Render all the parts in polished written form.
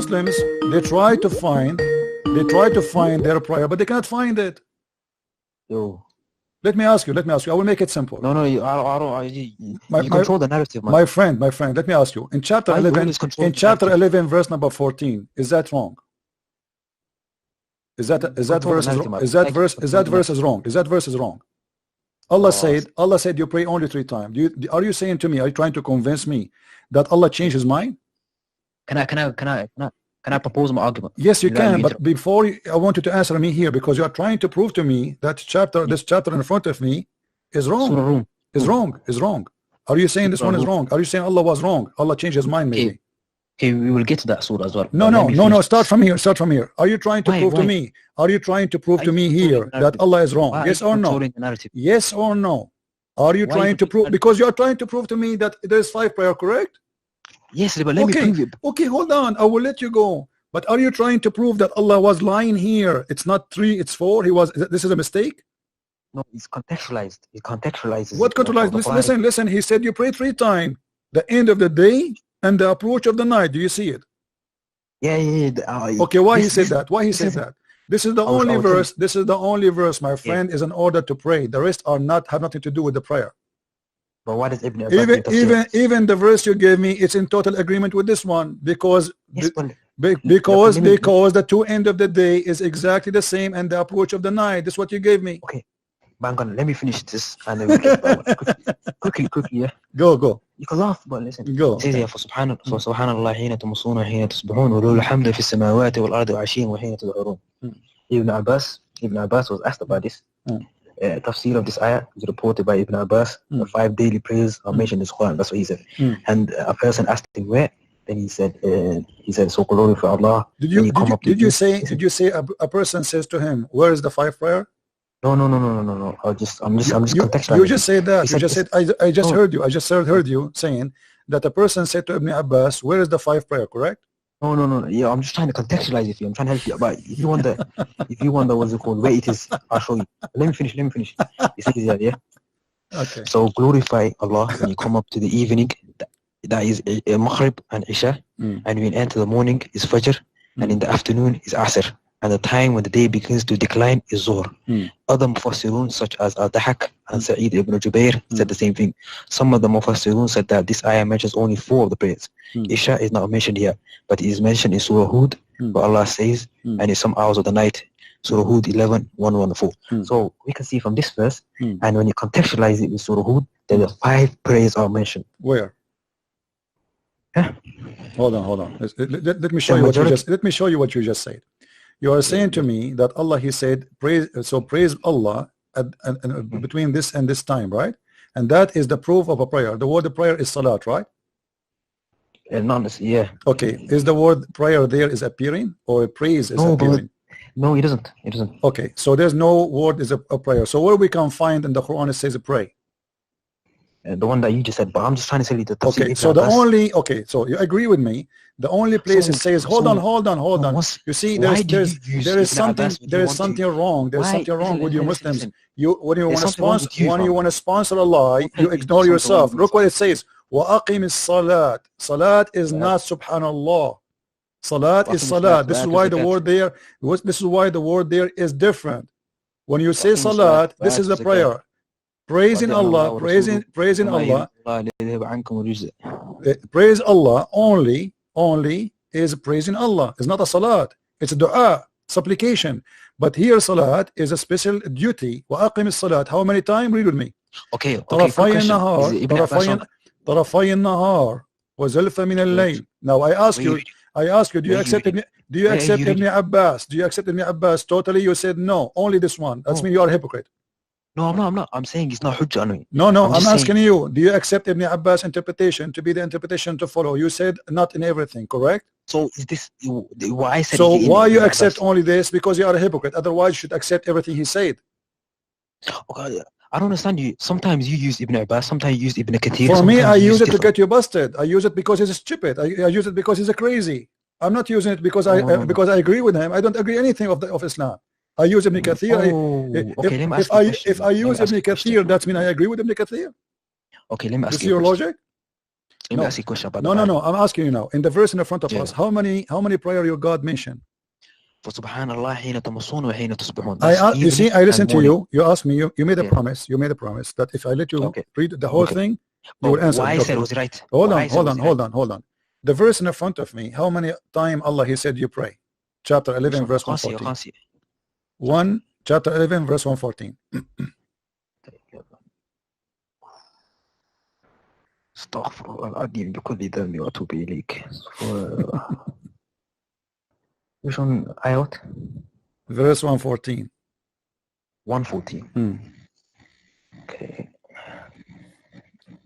Muslims, they try to find their prayer, but they cannot find it. Yo. Let me ask you. I will make it simple. No, you control the narrative, man. My friend, let me ask you. In chapter 11, verse number 14, is that wrong? Is that verse is wrong? Allah said you pray only 3 times. Are you saying to me, are you trying to convince me that Allah changed his mind? Can I propose my argument? Yes, you can, but before I want you to answer me here, because you are trying to prove to me that this chapter in front of me is wrong. Is wrong. Are you saying this one is wrong? Are you saying Allah was wrong? Allah changed his mind, maybe? Okay, we will get to that surah as well. No. Start from here. Are you trying to prove to me? Are you trying to prove to me here that Allah is wrong? Yes or no? Yes or no? Are you trying to prove? Because you are trying to prove to me that there is 5 prayer, correct? Yes, but let me prove it. Okay, hold on. I will let you go. But are you trying to prove that Allah was lying here? It's not 3, it's 4. This is a mistake? No, it's contextualized. It contextualizes. What contextualized? Listen. He said you pray 3 times. The end of the day and the approach of the night. Do you see it? Yeah. Okay, why he said that? This is the only verse. This is the only verse, my friend, is in order to pray. The rest have nothing to do with the prayer. But why does Ibn Abbas even the verse you gave me, it's in total agreement with this one, because because the 2 end of the day is exactly the same, and the approach of the night. That's what you gave me. Okay, Bangon, let me finish this and then we get quickly, yeah. Go. You can laugh, but listen. Go. It says here, فسبحان الله حين تمسون وحين تصبحون وله الحمد في السماوات والأرض وعشيا وحين تظهرون. Ibn Abbas was asked about this. Tafsir of this ayah is reported by Ibn Abbas. The 5 daily prayers are mentioned in the Quran. That's what he said. And a person asked him where. Then he said, so glory for Allah. Did you say a person says to him, where is the 5 prayer? No. I'm just contextualizing. You just said that. I just heard you. I just heard you saying that a person said to Ibn Abbas, where is the 5 prayer, correct? No. Yeah, I'm just trying to contextualize it for you. I'm trying to help you. But if you wonder what's it called, where it is, I'll show you. Let me finish. It says here, yeah? Okay. So glorify Allah when you come up to the evening. That is Maghrib and Isha. And when you enter the morning is Fajr. And in the afternoon is Asr. And the time when the day begins to decline is Zuhr. Other Mufassirun such as Al-Dahak and Sa'id ibn Jubair said the same thing. Some of the Mufassirun said that this ayah mentions only 4 of the prayers. Isha is not mentioned here, but it is mentioned in Surah Hud, where Allah says, and in some hours of the night, Surah Hud 11:114. So we can see from this verse, and when you contextualize it with Surah Hud, then the 5 prayers are mentioned. Where? Hold on. Let me show you what you just. Let me show you what you just said. You are saying to me that Allah, he said, praise Allah between this and this time, right? And that is the proof of a prayer. The word prayer is salat, right? Yeah. Okay. Is the word prayer there is appearing, or praise is appearing? No, it doesn't. Okay. So there's no word is a prayer. So where we can find in the Quran it says pray? The one that you just said, but I'm just trying to tell you the tafsir. Okay, so you agree with me. The only place it says, hold on. You see, there is something wrong. There's something wrong with you Muslims. When you want to sponsor a lie, you ignore yourself. Look what it says. وَأَقِمِ الصَّلَاةِ. Salat is not subhanallah. Salat is salat. This is why the word there is different. When you say salat, this is the prayer. Praising Allah, praising Allah. Praise Allah only is praising Allah. It's not a salat. It's a dua, supplication. But here salat is a special duty. وَأَقِمِ الصَّلَاةِ. How many times? Read with me. Okay. طرفي النهار وزلفا من الليل. Now I ask you, do you accept Ibn Abbas? Do you accept Ibn Abbas totally? You said no, only this one. That means you are a hypocrite. No, I'm not. I'm saying it's not hujjah on me. No, I'm asking you, do you accept Ibn Abbas interpretation to be the interpretation to follow? You said not in everything, correct? So is this why I said? So why you accept only this? Because you are a hypocrite. Otherwise you should accept everything he said. Okay, I don't understand you. Sometimes you use Ibn Abbas, sometimes you use Ibn Kathir. For me, I use it to get you busted. I use it because he's stupid. I use it because he's a crazy. I'm not using it because because I agree with him. I don't agree anything of Islam. I use Ibn Kathir. If I use Ibn Kathir, that means I agree with Ibn Kathir. Okay, let me ask you. This is your logic? Let me ask you a question about no, I'm asking you now. In the verse in the front of us, how many prayer your God mentioned? فسبحان الله حين تمسون وحين تصبحون. You see, I listen to you. You asked me. You made a promise. You made a promise that if I let you read the whole thing, you will answer. Why I said was right. Hold on. The verse in the front of me. How many time Allah He said you pray? Chapter 11, verse 114. Chapter 11, verse 114. استغفر الله العظيم بكل ذنب وأتوب إليك. Which one ayat? Verse 114. 114. Okay.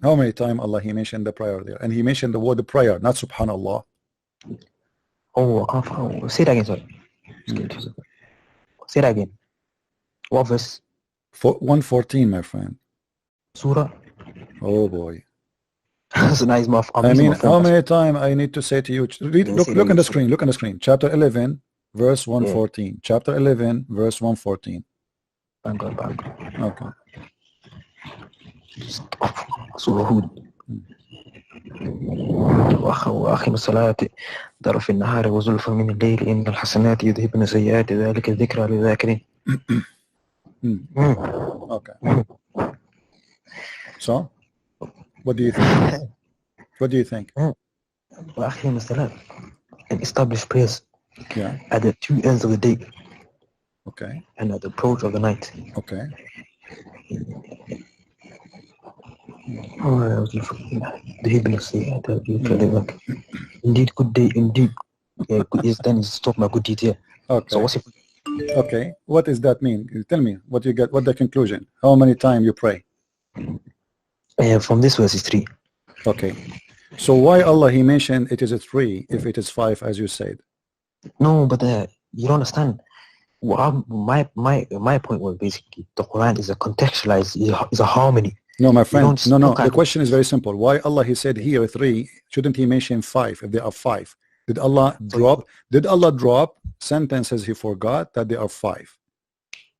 How many times Allah He mentioned the prayer there? And He mentioned the word prayer, not subhanallah. Oh, say that again, sorry. Say that again. What verse? 114, my friend. Surah? Oh boy. That's a nice mouth. I mean, how many times I need to say to you? Look on the screen. Look on the screen. Chapter 11, verse 114. Yeah. Chapter 11, verse 114. Bang on. Okay. Surah Hud. وأقم الصلاة طرف النهار وزلفا من الليل إن الحسنات يذهبن السيئات ذلك ذكرى للذاكرين. Okay. So, what do you think? What do you think? وأقم الصلاة and establish prayers at the two ends of the day. Okay. And at the approach of the night. Okay. Indeed, good day. Indeed, is then is talking about good deeds here. Okay. So what's it? Okay. What does that mean? Tell me what you get. What the conclusion? How many times you pray? From this verse is 3. Okay. So why Allah He mentioned it is a 3 if it is 5 as you said? No, but you don't understand. Well, my point was basically the Quran is a contextualized, is a harmony. No, my friend. No. The question is very simple. Why Allah He said here 3? Shouldn't He mention 5 if there are 5? Did Allah drop? Did Allah drop sentences He forgot that there are 5?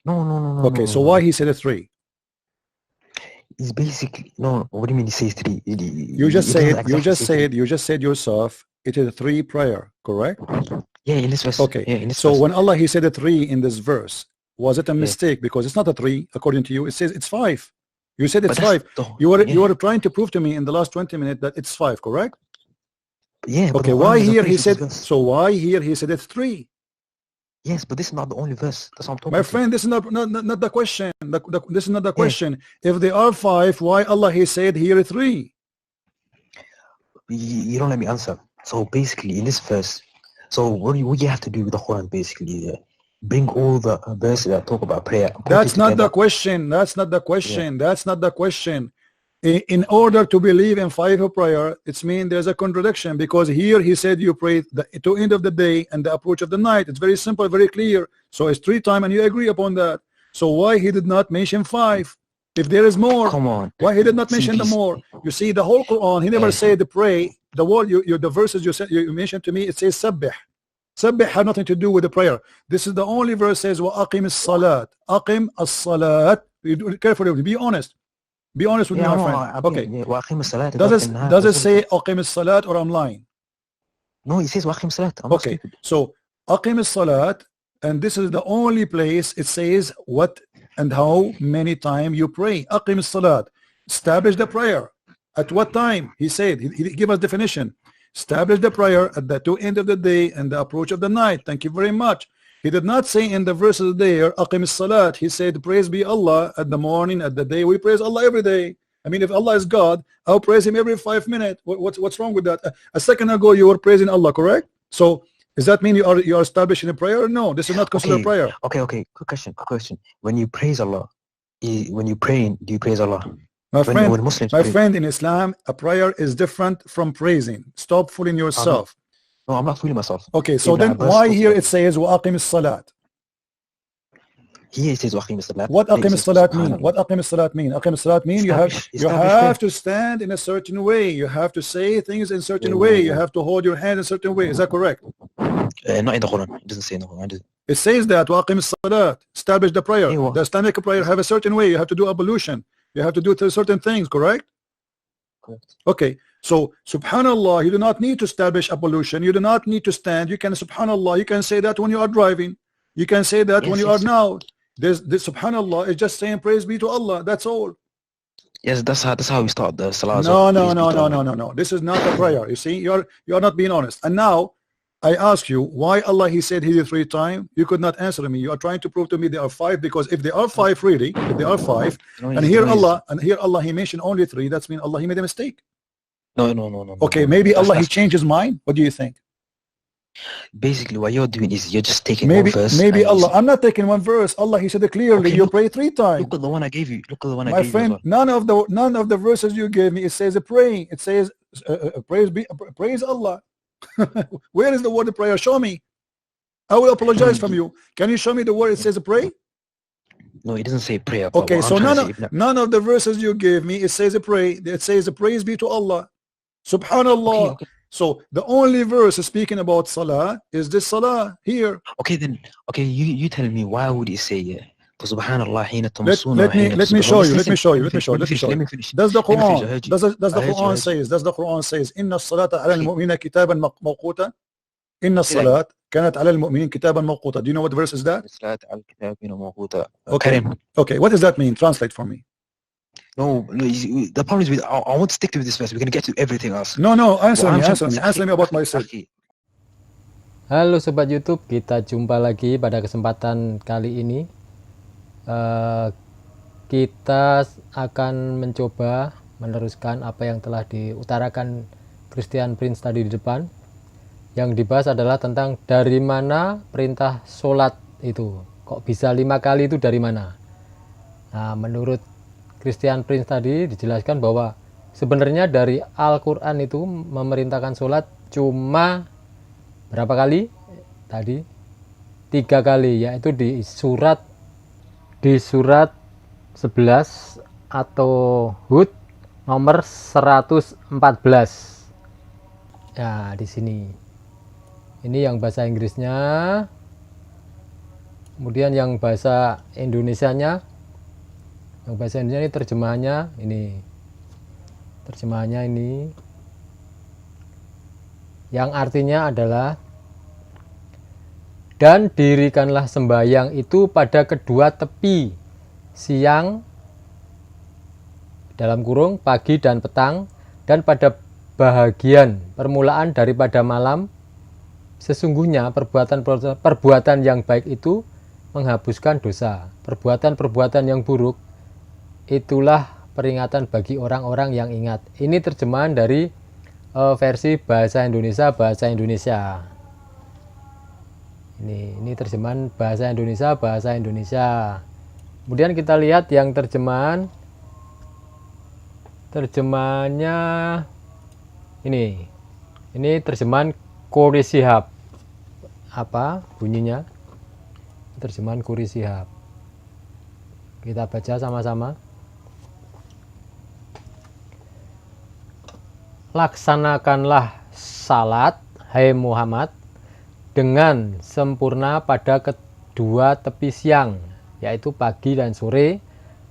No. Okay, so why He said a 3? It's basically no. What do you mean He says 3? You just said yourself. It is a 3 prayer, correct? Yeah, in this verse. Okay. Yeah, in this so verse. When Allah He said a 3 in this verse, was it a mistake? Because it's not a 3 according to you. It says it's 5. You said it's 5. You were trying to prove to me in the last 20 minutes that it's 5, correct? Yeah. Okay. Why here He said? So why here He said it's 3? Yes, but this is not the only verse. That's what I'm talking My friend, this is not the question. This is not the question. If there are 5, why Allah He said here 3? You don't let me answer. So basically, in this verse, so what you have to do with the Quran basically is bring all the verses that talk about prayer. That's not the question. That's not the question. Yeah. That's not the question. In order to believe in 5 prayer, it's mean there's a contradiction because here He said you pray to end of the day and the approach of the night. It's very simple, very clear. So it's 3 times and you agree upon that. So why He did not mention 5? If there is more, come on. Why He did not mention the more? You see, the whole Quran, He never said the pray. The word, the verses you mentioned to me, it says sabbih. Sabbih had nothing to do with the prayer. This is the only verse says wa aqim as-salat. Aqim as-salat. Carefully, be honest. Be honest with me, my friend. Okay. Does it say aqim as-salat or I'm lying? No, it says aqim as-salat. Okay. So aqim as-salat, and this is the only place it says what and how many times you pray. Aqim as-salat. Establish the prayer. At what time? He said, he gave us definition. Establish the prayer at the 2 end of the day and the approach of the night. Thank you very much. He did not say in the verses there, Aqim as-salat. He said, praise be Allah at the morning, at the day. We praise Allah every day. I mean, if Allah is God, I'll praise Him every 5 minutes. What's wrong with that? A second ago, you were praising Allah, correct? So, does that mean you are establishing a prayer? No, this is not considered prayer. Okay. Quick question. When you praise Allah, when you pray, do you praise Allah? My friend, in Islam, a prayer is different from praising. Stop fooling yourself. No, I'm not fooling myself. Okay, so then why here it says وَأَقِمِ الصَّلَاةِ? Here it says وَأَقِمِ الصَّلَاةِ. What أقم الصلاة mean? What أقم الصلاة mean? أقم الصلاة mean you have to stand in a certain way. You have to say things in a certain way. You have to hold your hand in a certain way. Is that correct? Not in the Quran. It doesn't say in the Quran. It says that وَأَقِمِ الصَّلَاةِ. Establish the prayer. The Islamic prayer have a certain way. You have to do ablution. You have to do certain things, correct? Correct. Okay, So subhanallah, you do not need to establish a pollution. You do not need to stand. You can subhanallah, you can say that when you are driving. You can say that when you are now. This subhanallah is just saying praise be to Allah. That's all. Yes, that's how we start the salah. No. This is not a prayer. You see, you are not being honest. And now I ask you, why Allah He said here 3 times? You could not answer me. You are trying to prove to me there are 5, because if there are 5 really, if there are 5, and here Allah He mentioned only 3, that's mean Allah He made a mistake. No. Okay, maybe Allah He changed His mind. What do you think? Basically, what you're doing is you're just taking one verse. Maybe Allah, I'm not taking one verse. Allah He said it clearly. Okay, you pray 3 times. Look at the one I gave you. Look at the one I gave you. My friend, none of the verses you gave me, it says a praying. It says praise Allah. Where is the word of prayer? Show me. I will apologize from you. Can you show me the word it says a pray? No, it doesn't say prayer. Okay, so none of the verses you gave me, it says a pray. It says a praise be to Allah. Subhanallah. Okay. So the only verse speaking about salah is this salah here. Okay, then. Okay, you tell me, why would it say Subhanallah hina let me show you. Let me show you. Does the Quran says inna salata ala al-mu'mina kitaban mawquta? Inna salat kanat ala al-mu'minin kitaban mawquta. Do you know what verse is that? Okay, what does that mean? Translate for me. No, the problem is with I want to stick to this verse. We're going to get to everything else. No, answer me about myself. Halo Sobat YouTube, kita jumpa lagi pada kesempatan kali ini. Kita akan mencoba meneruskan apa yang telah diutarakan Christian Prince tadi di depan. Yang dibahas adalah tentang dari mana perintah sholat itu. Kok bisa 5 kali itu dari mana? Nah, menurut Christian Prince tadi dijelaskan bahwa sebenarnya dari Al-Quran itu memerintahkan sholat cuma berapa kali? Tadi 3 kali, yaitu di surat 11 atau Hud nomor 114. Ya, di sini. Ini yang bahasa Inggrisnya. Kemudian yang bahasa Indonesianya. Yang bahasa Indonesia ini terjemahannya ini. Yang artinya adalah, dan dirikanlah sembahyang itu pada kedua tepi siang dalam kurung pagi dan petang, dan pada bahagian permulaan daripada malam. Sesungguhnya perbuatan yang baik itu menghapuskan dosa. Perbuatan yang buruk itulah peringatan bagi orang-orang yang ingat. Ini terjemahan dari versi bahasa Indonesia. Ini terjemahan bahasa Indonesia. Kemudian kita lihat yang terjemahannya ini terjemahan Qori Shihab. Apa bunyinya? Terjemahan Qori Shihab. Kita baca sama-sama. Laksanakanlah salat, hai Muhammad, dengan sempurna pada kedua tepi siang, yaitu pagi dan sore,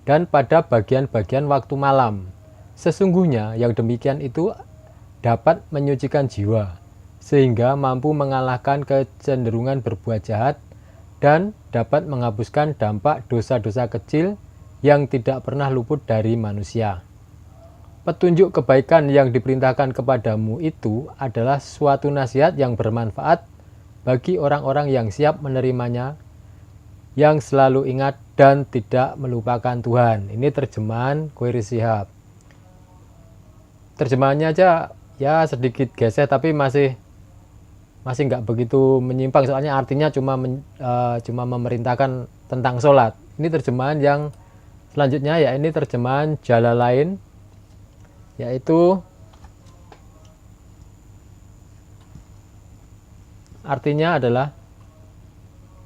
dan pada bagian-bagian waktu malam. Sesungguhnya yang demikian itu dapat menyucikan jiwa, sehingga mampu mengalahkan kecenderungan berbuat jahat, dan dapat menghapuskan dampak dosa-dosa kecil yang tidak pernah luput dari manusia. Petunjuk kebaikan yang diperintahkan kepadamu itu adalah suatu nasihat yang bermanfaat bagi orang-orang yang siap menerimanya, yang selalu ingat dan tidak melupakan Tuhan. Ini terjemahan Qori Shihab. Terjemahannya aja ya sedikit gesek, tapi masih nggak begitu menyimpang, soalnya artinya cuma memerintahkan tentang sholat. Ini terjemahan yang selanjutnya, ya ini terjemahan Jalalain, yaitu artinya adalah,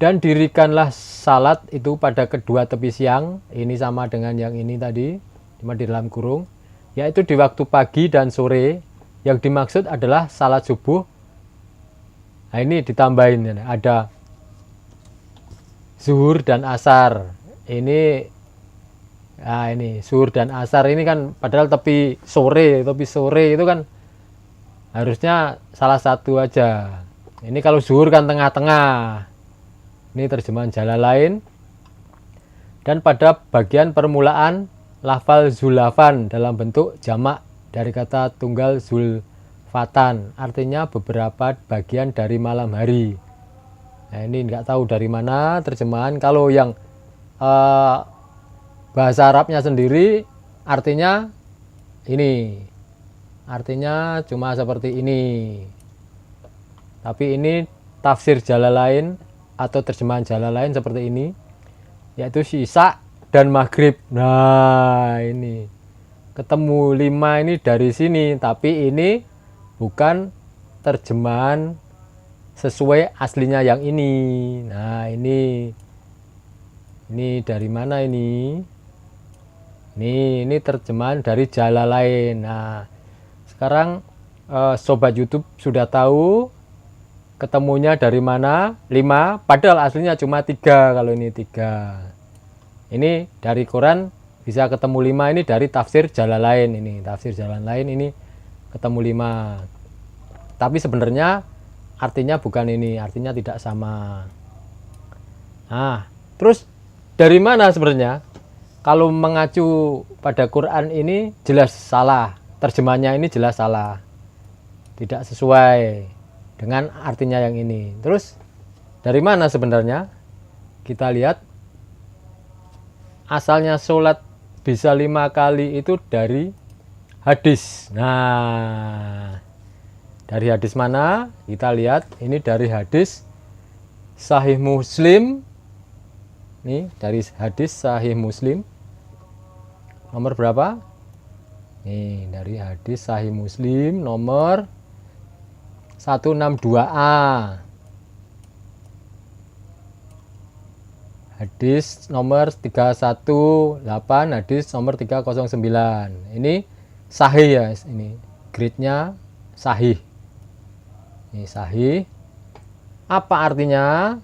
dan dirikanlah salat itu pada kedua tepi siang. Ini sama dengan yang ini tadi, cuma di dalam kurung, yaitu di waktu pagi dan sore. Yang dimaksud adalah salat subuh. Nah, ini ditambahin, ada zuhur dan asar. Ini zuhur dan asar ini kan padahal tepi sore itu kan Harusnya salah satu aja. Ini kalau zuhur kan tengah-tengah. Ini terjemahan Jalalain. Dan pada bagian permulaan lafal zulafan dalam bentuk jamak dari kata tunggal zulfatan, artinya beberapa bagian dari malam hari. Nah, ini nggak tahu dari mana terjemahan. Kalau yang bahasa Arabnya sendiri artinya ini, artinya cuma seperti ini. Tapi ini tafsir Jalalain atau terjemahan Jalalain seperti ini, yaitu Isya dan Maghrib. Nah, ini ketemu 5 ini dari sini, tapi ini bukan terjemahan sesuai aslinya yang ini. Nah, ini dari mana ini? Ini terjemahan dari Jalalain. Nah, sekarang sobat YouTube sudah tahu ketemunya dari mana? 5, padahal aslinya cuma 3. Kalau ini 3, ini dari Quran bisa ketemu 5, ini dari tafsir Jalalain. Ini tafsir Jalalain, ini ketemu 5, tapi sebenarnya artinya bukan ini, artinya tidak sama. Nah, terus dari mana sebenarnya? Kalau mengacu pada Quran ini jelas salah, terjemahnya ini jelas salah, tidak sesuai dengan artinya yang ini. Terus dari mana sebenarnya? Kita lihat, asalnya sholat bisa 5 kali itu dari hadis. Nah, dari hadis mana? Kita lihat, ini dari hadis Sahih Muslim. Ini dari hadis Sahih Muslim nomor berapa? Nih, dari hadis Sahih Muslim nomor 162A. Hadis nomor 318, hadis nomor 309. Ini sahih ya, ini grade-nya sahih. Ini sahih. Apa artinya?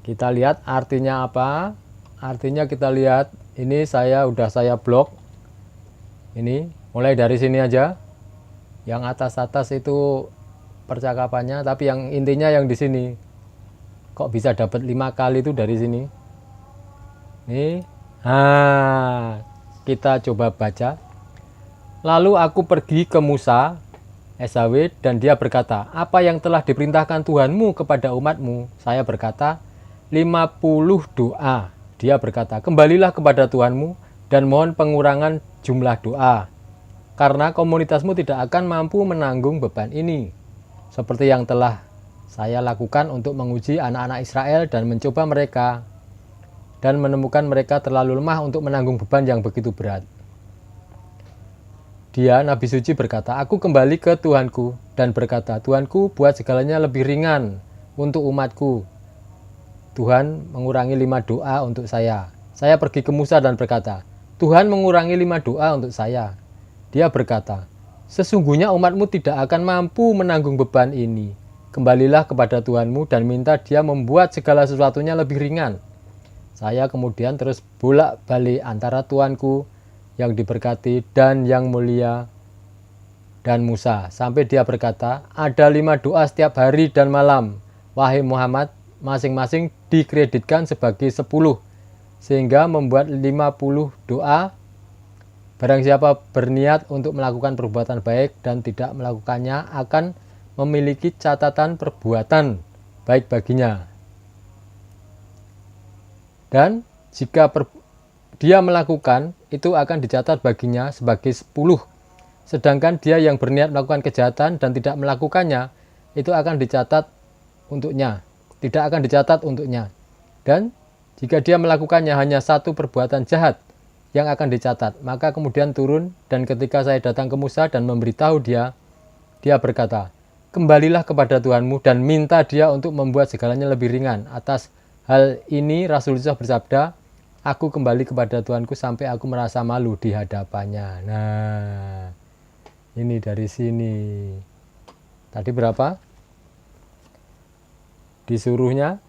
Kita lihat artinya apa? Artinya kita lihat, ini saya blok. Ini mulai dari sini aja. Yang atas-atas itu percakapannya, tapi yang intinya yang di sini. Kok bisa dapat 5 kali itu dari sini? Nih. Nah, kita coba baca. Lalu aku pergi ke Musa SAW dan dia berkata, apa yang telah diperintahkan Tuhanmu kepada umatmu? Saya berkata, 50 doa. Dia berkata, kembalilah kepada Tuhanmu dan mohon pengurangan jumlah doa, karena komunitasmu tidak akan mampu menanggung beban ini, seperti yang telah saya lakukan untuk menguji anak-anak Israel dan mencoba mereka dan menemukan mereka terlalu lemah untuk menanggung beban yang begitu berat. Dia, Nabi Suci, berkata, aku kembali ke Tuhanku dan berkata, Tuhanku, buat segalanya lebih ringan untuk umatku. Tuhan mengurangi 5 doa untuk saya. Saya pergi ke Musa dan berkata, Tuhan mengurangi 5 doa untuk saya. Dia berkata, sesungguhnya umatmu tidak akan mampu menanggung beban ini. Kembalilah kepada Tuhanmu dan minta dia membuat segala sesuatunya lebih ringan. Saya kemudian terus bolak-balik antara Tuanku yang diberkati dan yang mulia dan Musa, sampai dia berkata, ada 5 doa setiap hari dan malam, wahai Muhammad, masing-masing dikreditkan sebagai 10, sehingga membuat 50 doa. Barang siapa berniat untuk melakukan perbuatan baik dan tidak melakukannya akan memiliki catatan perbuatan baik baginya. Dan jika dia melakukan, itu akan dicatat baginya sebagai 10. Sedangkan dia yang berniat melakukan kejahatan dan tidak melakukannya, itu akan dicatat untuknya. Tidak akan dicatat untuknya. Dan jika dia melakukannya hanya 1 perbuatan jahat yang akan dicatat, maka kemudian turun, dan ketika saya datang ke Musa dan memberitahu dia, dia berkata, kembalilah kepada Tuhanmu dan minta dia untuk membuat segalanya lebih ringan. Atas hal ini Rasulullah bersabda, aku kembali kepada Tuhanku sampai aku merasa malu di hadapannya. Nah, ini dari sini. Tadi berapa? Disuruhnya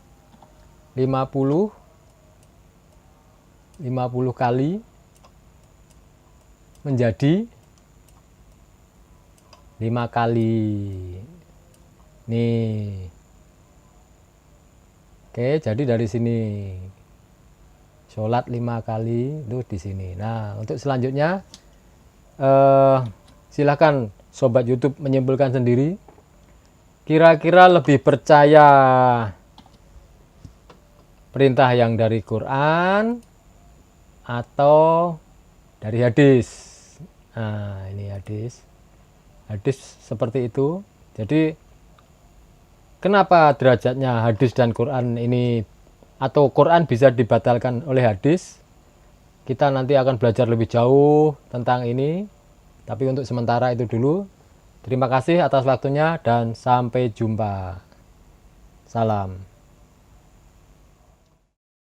50 kali menjadi 5 kali. Nih. Oke, jadi dari sini sholat 5 kali itu di sini. Nah, untuk selanjutnya silahkan sobat YouTube menyimpulkan sendiri. Kira-kira lebih percaya perintah yang dari Quran atau dari hadis? Nah, ini hadis. Hadis seperti itu. Jadi kenapa derajatnya hadis dan Quran ini, atau Quran bisa dibatalkan oleh hadis? Kita nanti akan belajar lebih jauh tentang ini. Tapi untuk sementara itu dulu. Terima kasih atas waktunya dan sampai jumpa. Salam.